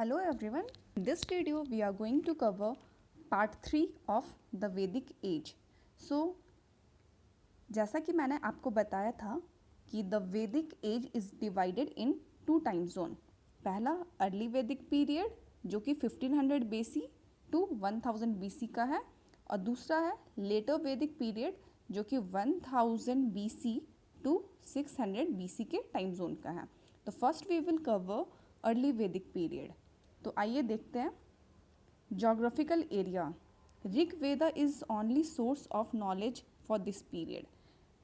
Hello everyone. In this video we are going to cover part 3 of the Vedic age. So जैसा कि मैंने आपको बताया था कि the Vedic age is divided in two time zone. पहला early Vedic period जो कि 1500 BC to 1000 BC का है और दूसरा है लेटर वैदिक पीरियड जो कि 1000 BC to 600 BC के टाइम जोन का है. तो first we will cover early Vedic period. तो आइए देखते हैं. Geographical area. Rig Veda is only source of knowledge for this period.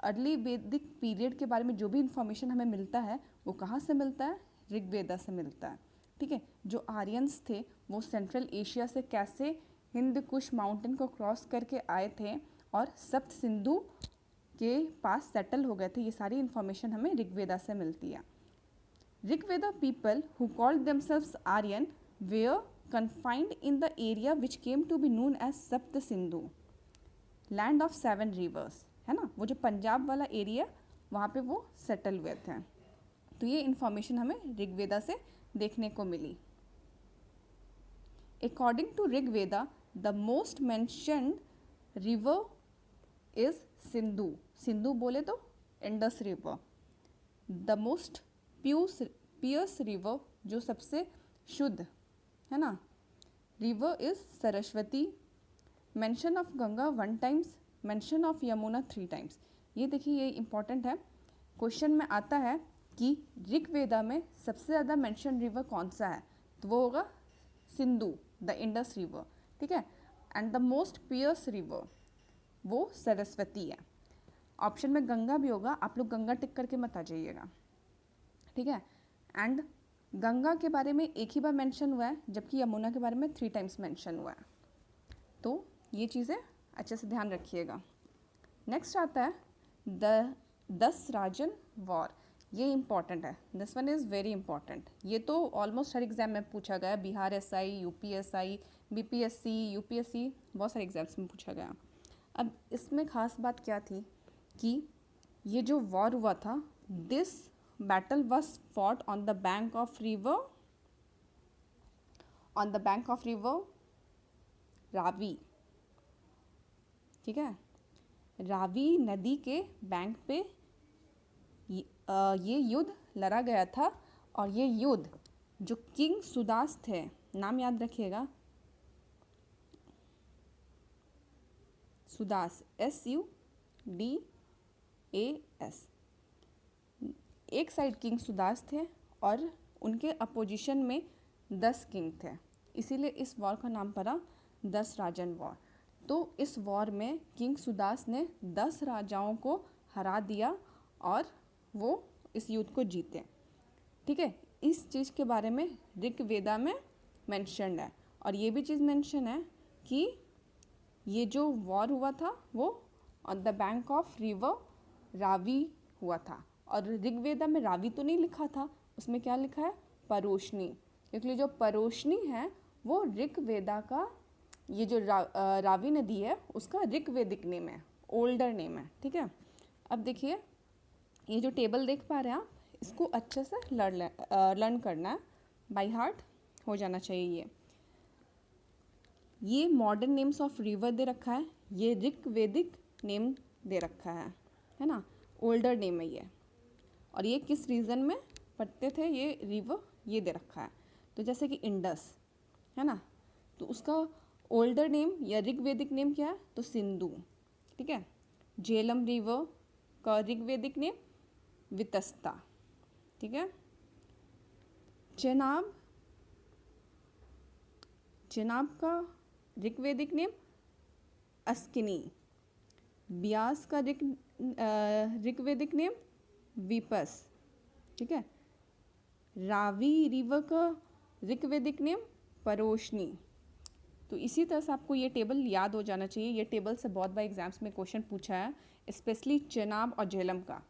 Early Vedic period के बारे में जो भी इंफॉर्मेशन हमें मिलता है वो कहाँ से मिलता है? ऋग वेदा से मिलता है. ठीक है. जो आर्यंस थे वो सेंट्रल एशिया से कैसे हिंद कुश माउंटेन को क्रॉस करके आए थे और सप्त सिंधु के पास सेटल हो गए थे, ये सारी इन्फॉर्मेशन हमें ऋग्वेदा से मिलती है. Rigveda people who called themselves Aryan were confined in the area which came to be known as सप्त सिंधु, लैंड ऑफ 7 रिवर्स, है ना. वो जो पंजाब वाला एरिया वहाँ पे वो सेटल हुए थे. तो ये इन्फॉर्मेशन हमें ऋग्वेदा से देखने को मिली. According to Rigveda the most mentioned river is Sindhu. Sindhu बोले तो Indus river. The most piers river जो सबसे शुद्ध है ना river is Saraswati. Mention of Ganga 1 times, mention of Yamuna 3 times. ये देखिए ये इंपॉर्टेंट है. क्वेश्चन में आता है कि ऋग्वेदा में सबसे ज़्यादा मेंशन रिवर कौन सा है, तो वो होगा सिंधु, द इंडस रिवर. ठीक है. And the most piers river वो सरस्वती है. ऑप्शन में गंगा भी होगा, आप लोग गंगा टिक करके मत आ जाइएगा. ठीक है. एंड गंगा के बारे में एक ही बार मेंशन हुआ है जबकि यमुना के बारे में 3 टाइम्स मेंशन हुआ है. तो ये चीज़ें अच्छे से ध्यान रखिएगा. नेक्स्ट आता है द 10 राजन वॉर. ये इंपॉर्टेंट है. This one is very important. ये तो ऑलमोस्ट हर एग्जाम में पूछा गया. Bihar SI, UPSI, BPSC, UPSC बहुत सारे एग्जाम्स में पूछा गया. अब इसमें ख़ास बात क्या थी कि ये जो वॉर हुआ था, this battle was fought on the bank of river Ravi. ठीक है. रावी नदी के बैंक पे ये युद्ध लड़ा गया था. और ये युद्ध जो किंग सुदास थे, नाम याद रखिएगा, सुदास, SUDAS. एक साइड किंग सुदास थे और उनके अपोजिशन में 10 किंग थे. इसीलिए इस वॉर का नाम पड़ा 10 राजन वॉर. तो इस वॉर में किंग सुदास ने 10 राजाओं को हरा दिया और वो इस युद्ध को जीते. ठीक है. इस चीज़ के बारे में ऋग्वेदा में मेंशन है. और ये भी चीज़ मेंशन है कि ये जो वॉर हुआ था वो on the bank of river Ravi हुआ था. और ऋग्वेदा में रावी तो नहीं लिखा था, उसमें क्या लिखा है? परोशनी. क्योंकि जो परोशनी है वो ऋग्वेदा का, ये जो रावी नदी है उसका ऋग्वेदिक नेम है, ओल्डर नेम है. ठीक है. अब देखिए ये जो टेबल देख पा रहे हैं आप, इसको अच्छे से लर्न करना है, बाय हार्ट हो जाना चाहिए. ये मॉडर्न नेम्स ऑफ रिवर दे रखा है, ये ऋग्वेदिक नेम दे रखा है ना, ओल्डर नेम है ये. और ये किस रीजन में पढ़ते थे ये रिवर, ये दे रखा है. तो जैसे कि इंडस है ना, तो उसका ओल्डर नेम या ऋग्वेदिक नेम क्या है? तो सिंधु. ठीक है. झेलम रिवर का ऋग्वेदिक नेम वितस्ता. ठीक है. चेनाब का ऋग्वेदिक नेम अस्किनी. ब्यास का ऋग्वेदिक नेम विपस. ठीक है. रावी रिवर का ऋग्वेदिक नेम परोशनी. तो इसी तरह से आपको ये टेबल याद हो जाना चाहिए. ये टेबल से बहुत बार एग्जाम्स में क्वेश्चन पूछा है, स्पेशली चेनाब और झेलम का.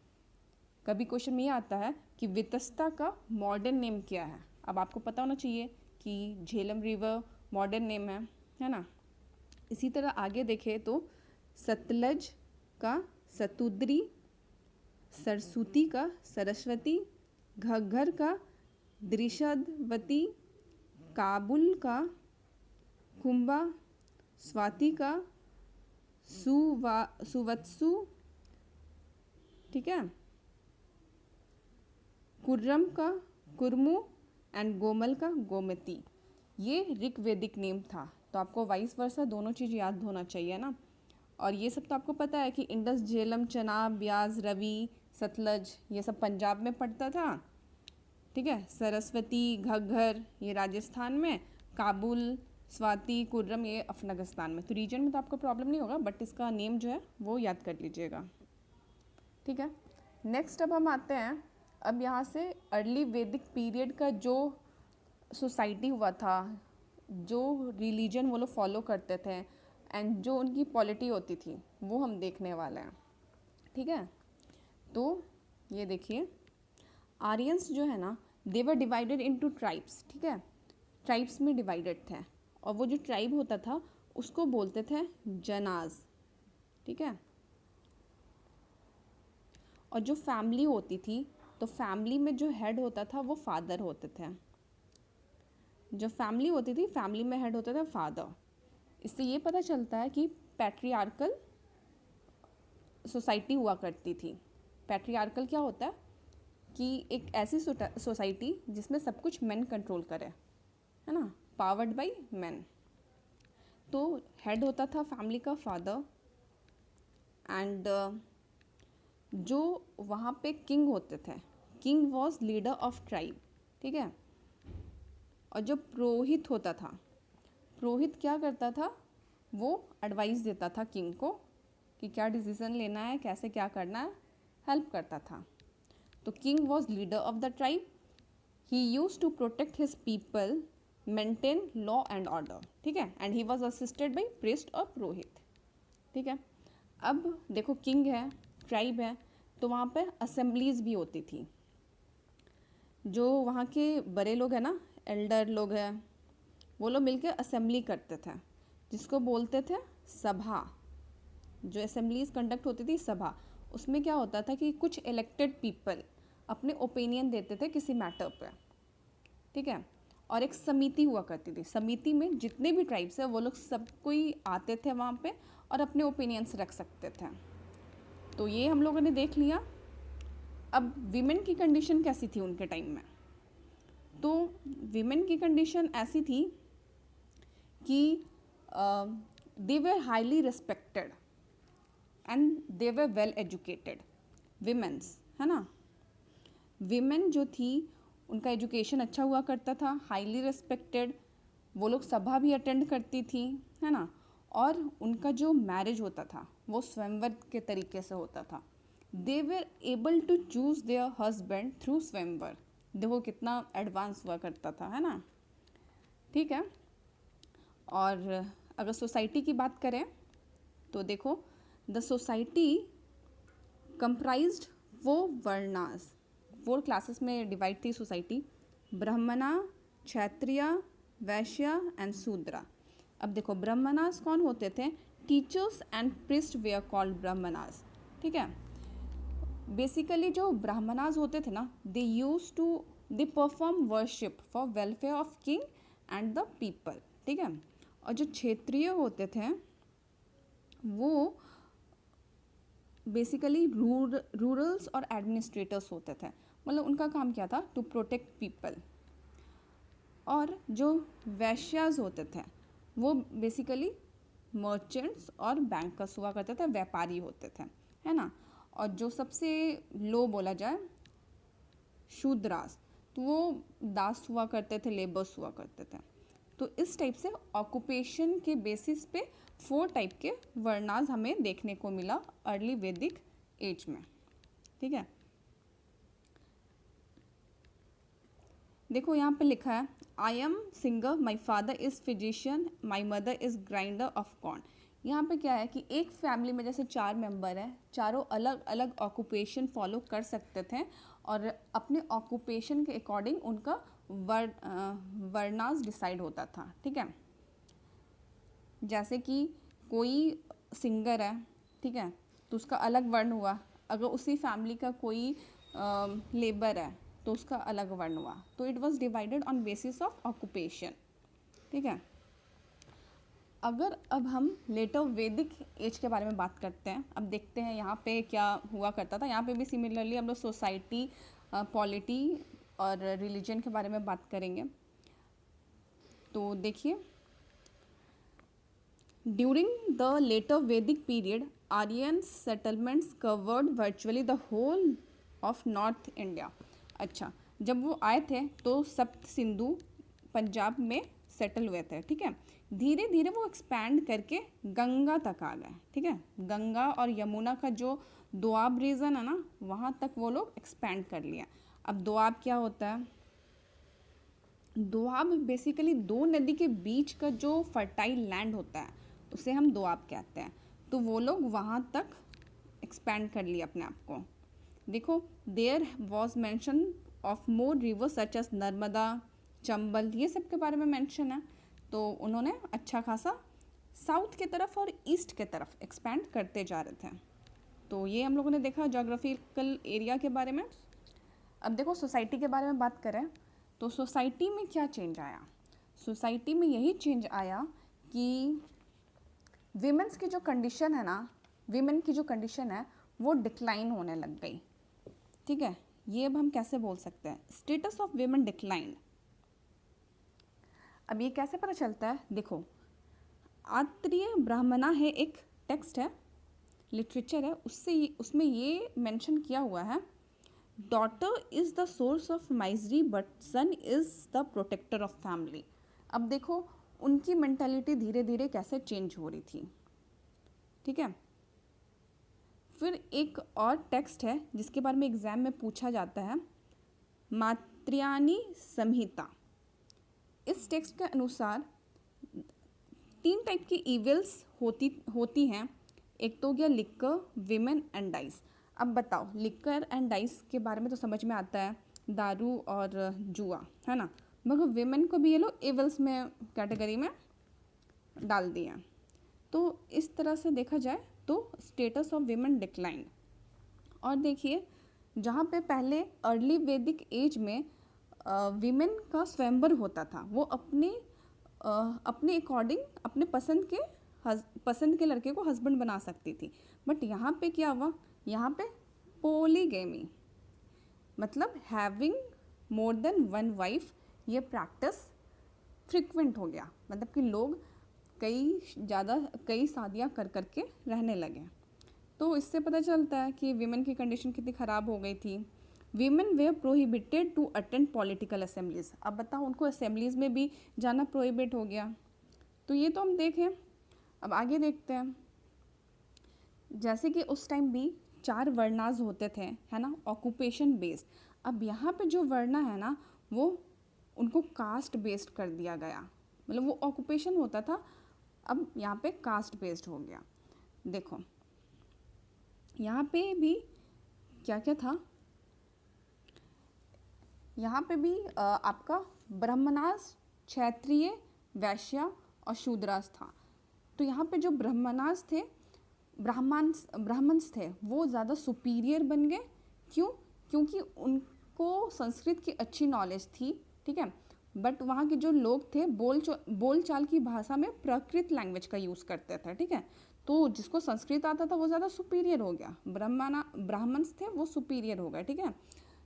कभी क्वेश्चन में ये आता है कि वितस्ता का मॉडर्न नेम क्या है. अब आपको पता होना चाहिए कि झेलम रिवर मॉडर्न नेम है ना. इसी तरह आगे देखें तो सतलज का सतुद्री, सरस्वती का सरस्वती, घग्घर का दृशदवती, काबुल का, कुंभा, स्वाति का, सुवत्सु, ठीक है, कुर्रम का कुर्मु एंड गोमल का गोमती। ये ऋग्वेदिक नेम था। तो आपको वाइस वर्सा दोनों चीज़ याद होना चाहिए ना। और ये सब तो आपको पता है कि इंडस, झेलम, चनाब, ब्यास, रवि, सतलज ये सब पंजाब में पड़ता था, ठीक है। सरस्वती, घग्गर ये राजस्थान में, काबुल, स्वाति, कुर्रम ये अफगानिस्तान में। तो रीजन में तो आपको प्रॉब्लम नहीं होगा, बट इसका नेम जो है वो याद कर लीजिएगा, ठीक है। नेक्स्ट अब हम आते हैं, अब यहाँ से अर्ली वैदिक पीरियड का जो सोसाइटी हुआ था, जो रिलीजन वो लोग फॉलो करते थे एंड जो उनकी पॉलिटी होती थी, वो हम देखने वाले हैं, ठीक है। तो ये देखिए, आर्यंस जो है ना, दे वर डिवाइडेड इनटू ट्राइब्स, ठीक है। ट्राइब्स में डिवाइडेड थे, और वो जो ट्राइब होता था उसको बोलते थे जनाज, ठीक है। और जो फैमिली होती थी, तो फैमिली में जो हेड होता था वो फादर होते थे। जो फैमिली होती थी, फैमिली में हेड होता था फादर। इससे ये पता चलता है कि पैट्रियार्कल सोसाइटी हुआ करती थी। पैट्रियार्कल क्या होता है कि एक ऐसी सोसाइटी जिसमें सब कुछ मेन कंट्रोल करे, है ना, पावर्ड बाय मेन। तो हेड होता था फैमिली का फादर, एंड जो वहाँ पे किंग होते थे, king was leader of tribe, ठीक है। और जो पुरोहित होता था, पुरोहित क्या करता था, वो एडवाइस देता था किंग को कि क्या डिसीजन लेना है, कैसे क्या करना है, हेल्प करता था। तो king was leader of the tribe, he used to protect his people, maintain law and order, ठीक है, and he was assisted by priest और पुरोहित, ठीक है। अब देखो, किंग है, ट्राइब है, तो वहाँ पे असेंबलीज भी होती थी। जो वहाँ के बड़े लोग हैं ना, एल्डर लोग हैं, वो लोग मिलकर असेंबली करते थे, जिसको बोलते थे सभा। जो असेंबलीज कंडक्ट होती थी, सभा, उसमें क्या होता था कि कुछ इलेक्टेड पीपल अपने ओपिनियन देते थे किसी मैटर पे, ठीक है। और एक समिति हुआ करती थी, समिति में जितने भी ट्राइब्स हैं वो लोग सब कोई आते थे वहाँ पे और अपने ओपिनियंस रख सकते थे। तो ये हम लोगों ने देख लिया। अब विमेन की कंडीशन कैसी थी उनके टाइम में? तो विमेन की कंडीशन ऐसी थी कि they were highly respected and they were well educated womens, है ना। विमेन जो थी उनका एजुकेशन अच्छा हुआ करता था, हाईली रिस्पेक्टेड, वो लोग सभा भी अटेंड करती थी, है ना। और उनका जो मैरिज होता था वो स्वयंवर के तरीके से होता था। They were able to choose their husband through swayamvar. देखो कितना एडवांस हुआ करता था, है ना, ठीक है। और अगर सोसाइटी की बात करें तो देखो, द सोसाइटी कंप्राइज्ड वो वर्णास, 4 क्लासेस में डिवाइड थी सोसाइटी, ब्राह्मणा, क्षत्रिय, वैश्य एंड शूद्रा। अब देखो, ब्राह्मणास कौन होते थे? Teachers and priest where called Brahmanas, ठीक है। बेसिकली जो ब्राह्मणास होते थे ना, they perform worship for welfare of king and the people, ठीक है। और जो क्षेत्रीय होते थे वो बेसिकली रूरल्स और एडमिनिस्ट्रेटर्स होते थे, मतलब उनका काम क्या था? To protect people. और जो वैश्यास होते थे वो बेसिकली मर्चेंट्स और बैंकर्स हुआ करते थे, व्यापारी होते थे, है ना। और जो सबसे लो बोला जाए, शूद्रास, तो वो दास हुआ करते थे, लेबर्स हुआ करते थे। तो इस टाइप से ऑक्यूपेशन के बेसिस पे 4 टाइप के वर्णास हमें देखने को मिला अर्ली वैदिक एज में, ठीक है। देखो यहाँ पे लिखा है, I am singer, my father is physician, my mother is grinder of corn. यहाँ पे क्या है कि एक फैमिली में जैसे 4 मेंबर हैं, चारों अलग अलग ऑक्यूपेशन फॉलो कर सकते थे और अपने ऑक्यूपेशन के अकॉर्डिंग उनका वर्णास डिसाइड होता था, ठीक है। जैसे कि कोई सिंगर है, ठीक है, तो उसका अलग वर्ण हुआ। अगर उसी फैमिली का कोई लेबर है तो उसका अलग वर्ण हुआ। तो it was divided on basis of occupation, ठीक है। अगर अब हम लेटर वैदिक एज के बारे में बात करते हैं, अब देखते हैं यहाँ पे क्या हुआ करता था। यहाँ पे भी सिमिलरली हम लोग सोसाइटी, पॉलिटी और रिलीजन के बारे में बात करेंगे। तो देखिए, during the later Vedic period Aryan settlements covered virtually the whole of north India. अच्छा, जब वो आए थे तो सप्त सिंधु पंजाब में सेटल हुए थे, ठीक है। धीरे धीरे वो एक्सपैंड करके गंगा तक आ गए, ठीक है। गंगा और यमुना का जो दोआब रीजन है ना, वहाँ तक वो लोग एक्सपैंड कर लिया। अब दोआब क्या होता है? दोआब बेसिकली दो नदी के बीच का जो फर्टाइल लैंड होता है उसे हम दोआब कहते हैं। तो वो लोग वहाँ तक एक्सपैंड कर लिया अपने आप को। देखो, there was mention of more river such as Narmada, Chambal, ये सब के बारे में मेंशन है। तो उन्होंने अच्छा खासा साउथ के तरफ और ईस्ट के तरफ एक्सपैंड करते जा रहे थे। तो ये हम लोगों ने देखा जोग्राफिकल एरिया के बारे में। अब देखो, सोसाइटी के बारे में बात करें तो सोसाइटी में क्या चेंज आया? सोसाइटी में यही चेंज आया कि विमेंस की जो कंडीशन है ना, विमेन की जो कंडीशन है वो डिक्लाइन होने लग गई, ठीक है। ये अब हम कैसे बोल सकते हैं? Status of women declined. अब ये कैसे पता चलता है? देखो, आत्रेय ब्राह्मणा है, एक टेक्स्ट है, लिटरेचर है, उसमें ये मेंशन किया हुआ है, daughter is the source of misery but son is the protector of family. अब देखो, उनकी मेंटालिटी धीरे धीरे कैसे चेंज हो रही थी, ठीक है। फिर एक और टेक्स्ट है जिसके बारे में एग्जाम में पूछा जाता है, मात्र्यानी संहिता। इस टेक्स्ट के अनुसार 3 टाइप की इविल्स होती हैं। एक तो हो गया लिक्कर, विमेन एंड डाइस। अब बताओ, लिक्कर एंड डाइस के बारे में तो समझ में आता है, दारू और जुआ, है ना। मगर विमेन को भी ये लोग इविल्स में कैटेगरी में डाल दिए हैं। तो इस तरह से देखा जाए तो स्टेटस ऑफ विमेन डिक्लाइन। और देखिए, जहाँ पे पहले अर्ली वैदिक एज में विमेन का स्वयंवर होता था, वो अपने अकॉर्डिंग अपने पसंद के लड़के को हस्बैंड बना सकती थी। बट यहाँ पे क्या हुआ? यहाँ पे पोलीगेमी, मतलब having more than one wife, ये प्रैक्टिस फ्रिक्वेंट हो गया। मतलब कि लोग कई शादियाँ कर करके रहने लगे। तो इससे पता चलता है कि विमेन की कंडीशन कितनी ख़राब हो गई थी। Women were prohibited to attend political assemblies. अब बताओ, उनको असेंबलीज में भी जाना प्रोहिबिट हो गया। तो ये तो हम देखें। अब आगे देखते हैं। जैसे कि उस टाइम भी 4 वर्णाज होते थे, है ना, ऑक्यूपेशन बेस्ड। अब यहाँ पे जो वर्णा है ना, वो उनको कास्ट बेस्ड कर दिया गया। मतलब वो ऑक्यूपेशन होता था, अब यहाँ पे कास्ट बेस्ड हो गया। देखो, यहाँ पे भी क्या क्या था? यहाँ पे भी आपका ब्राह्मणास, क्षत्रिय, वैश्य और शूद्रास था। तो यहाँ पे जो ब्राह्मणास थे, ब्राह्मण्स थे, वो ज़्यादा सुपीरियर बन गए। क्यों? क्योंकि उनको संस्कृत की अच्छी नॉलेज थी, ठीक है। बट वहाँ के जो लोग थे बोलचाल की भाषा में प्राकृत लैंग्वेज का यूज़ करते थे, ठीक है। तो जिसको संस्कृत आता था वो ज़्यादा सुपीरियर हो गया। ब्राह्मण्स थे वो सुपीरियर हो गए, ठीक है।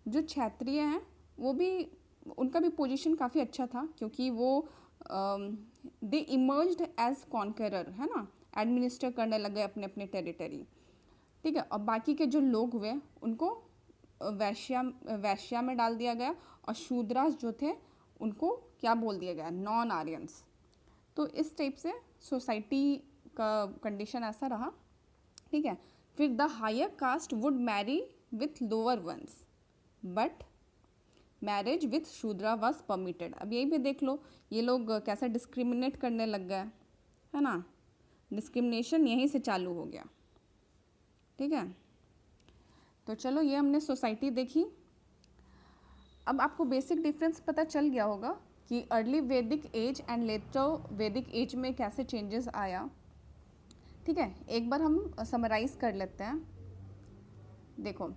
जो क्षत्रिय हैं वो भी, उनका भी पोजीशन काफ़ी अच्छा था, क्योंकि वो दे इमर्ज्ड एज कॉन्करर, है ना, एडमिनिस्टर करने लगे अपने अपने टेरिटरी, ठीक है। और बाकी के जो लोग हुए उनको वैश्या में डाल दिया गया, और शूद्रास जो थे उनको क्या बोल दिया गया? Non Aryans. तो इस टाइप से सोसाइटी का कंडीशन ऐसा रहा, ठीक है। फिर the higher caste would marry with lower ones, but marriage with Shudra was permitted. अब यही भी देख लो, ये लोग कैसे डिस्क्रिमिनेट करने लग गए, है ना। डिस्क्रिमिनेशन यहीं से चालू हो गया, ठीक है। तो चलो, ये हमने सोसाइटी देखी। अब आपको बेसिक डिफरेंस पता चल गया होगा कि अर्ली वैदिक एज एंड लेटर वैदिक एज में कैसे चेंजेस आया, ठीक है। एक बार हम समराइज़ कर लेते हैं। देखो,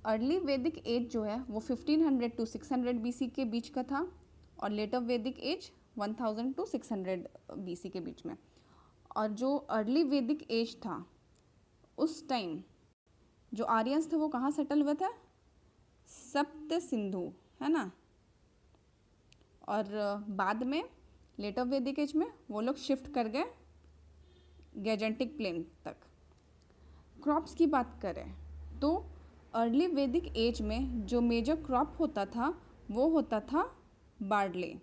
अर्ली वैदिक एज जो है वो 1500 to 600 BC के बीच का था, और लेटर वैदिक एज 1000 to 600 BC के बीच में। और जो अर्ली वैदिक एज था उस टाइम जो आर्यंस थे वो कहाँ सेटल हुए थे? सप्त सिंधु, है ना। और बाद में लेटर वैदिक एज में वो लोग शिफ्ट कर गए गैजेंटिक प्लेन तक। क्रॉप्स की बात करें तो अर्ली वैदिक एज में जो मेजर क्रॉप होता था वो होता था बार्ली,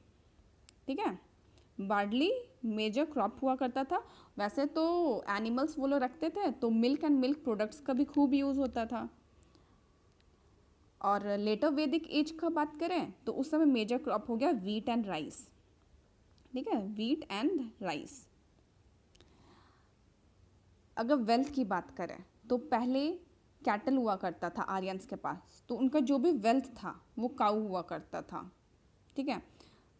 ठीक है। बार्ली मेजर क्रॉप हुआ करता था। वैसे तो एनिमल्स वो लोग रखते थे तो मिल्क एंड मिल्क प्रोडक्ट्स का भी खूब यूज़ होता था। और लेटर वैदिक एज का बात करें तो उस समय मेजर क्रॉप हो गया वीट एंड राइस, ठीक है, वीट एंड राइस। अगर वेल्थ की बात करें तो पहले कैटल हुआ करता था आर्यंस के पास, तो उनका जो भी वेल्थ था वो काऊ हुआ करता था, ठीक है।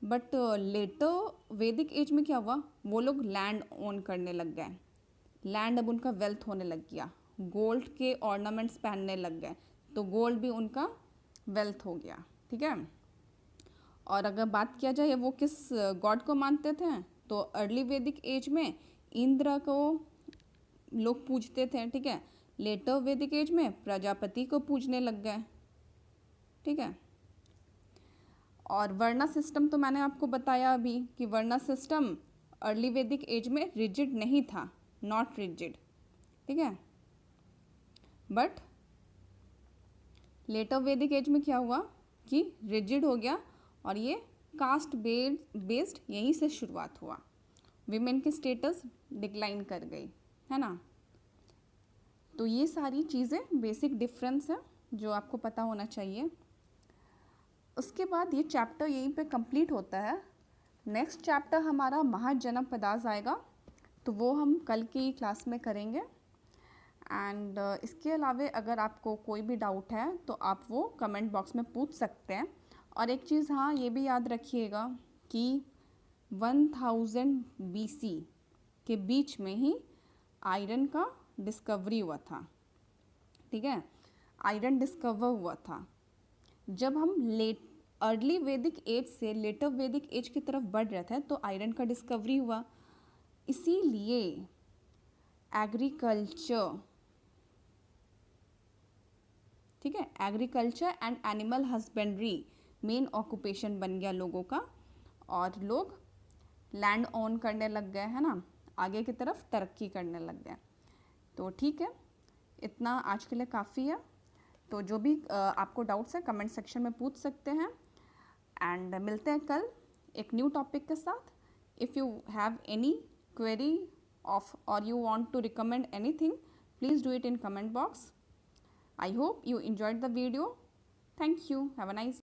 बट लेटर वैदिक एज में क्या हुआ, वो लोग लैंड ओन करने लग गए। लैंड अब उनका वेल्थ होने लग गया। गोल्ड के ऑर्नामेंट्स पहनने लग गए तो गोल्ड भी उनका वेल्थ हो गया, ठीक है। और अगर बात किया जाए वो किस गॉड को मानते थे तो अर्ली वैदिक एज में इंद्र को लोग पूजते थे, ठीक है। लेटर वैदिक एज में प्रजापति को पूजने लग गए, ठीक है। और वर्णा सिस्टम तो मैंने आपको बताया अभी कि वर्णा सिस्टम अर्ली वैदिक एज में रिजिड नहीं था, नॉट रिजिड, ठीक है। बट लेटर वैदिक एज में क्या हुआ कि रिजिड हो गया और ये कास्ट बेस्ड यहीं से शुरुआत हुआ। विमेन की स्टेटस डिक्लाइन कर गई, है ना। तो ये सारी चीज़ें बेसिक डिफरेंस है जो आपको पता होना चाहिए। उसके बाद ये चैप्टर यहीं पे कंप्लीट होता है। नेक्स्ट चैप्टर हमारा महाजनक पदार्थ आएगा, तो वो हम कल की क्लास में करेंगे। एंड इसके अलावा अगर आपको कोई भी डाउट है तो आप वो कमेंट बॉक्स में पूछ सकते हैं। और एक चीज़ हाँ ये भी याद रखिएगा कि 1000 BC के बीच में ही आयरन का डिस्कवरी हुआ था, ठीक है। आयरन डिस्कवर हुआ था। जब हम अर्ली वैदिक एज से लेटर वैदिक एज की तरफ बढ़ रहे थे तो आयरन का डिस्कवरी हुआ। इसीलिए एग्रीकल्चर, ठीक है, agriculture and animal husbandry main occupation बन गया लोगों का और लोग लैंड ओन करने लग गए, है ना, आगे की तरफ तरक्की करने लग गए। तो ठीक है, इतना आज के लिए काफ़ी है। तो जो भी आपको डाउट्स है कमेंट सेक्शन में पूछ सकते हैं। एंड मिलते हैं कल एक न्यू टॉपिक के साथ। If you have any query of or you want to recommend anything, please do it in comment box. I hope you enjoyed the video. Thank you. Have a nice day.